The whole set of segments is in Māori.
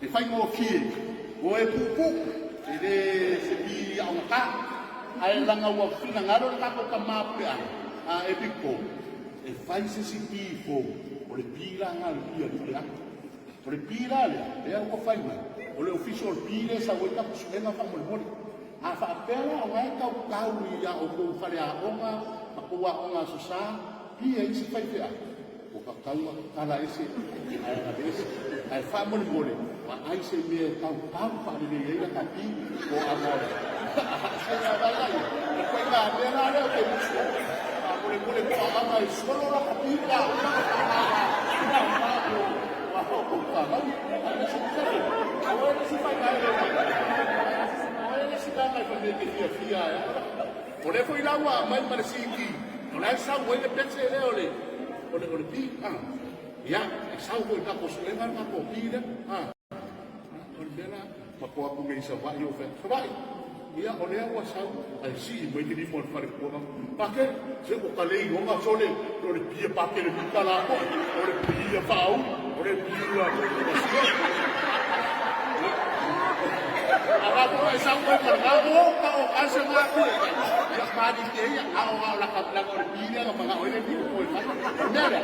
e fai mo fie o e pupu e de se pi au ka ai langa wa fina ngaro ka ko ka mapu a e pipo e fai se si pi fo o le pila nga le pia pila o le pila le e ko fai ma o le official pile sa weta su enga fa mo mo a fa pela o ai ka ka ya o ko fa le a onga ma ko wa onga so sa pi e si fai te a o ka kaua kala ese ai na ese ai fa mo mo le wa ai se me ka pa fa le le ka pi o amore se na va la e ko ka de na le ke mo le ko ama i solo la pi ka o le foi laua mai para siki o le sa o le petse le o le pi ya sa o ka ko se na ka ko pi le o le la pa ko ko me sa va yo fe so vai ya o le wa sa ai si mo te ni mo fare ko pa ke se ko ka le ngo ma so le o le pi pa ke le ka la ko o le pi pa o le pi wa Agora vou essa coisa para o asa ngaku ya padi ke ya au la ka la orpilha ka mga ole di ko fa nera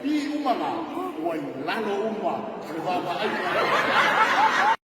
pi umama wa lalo umma ba ai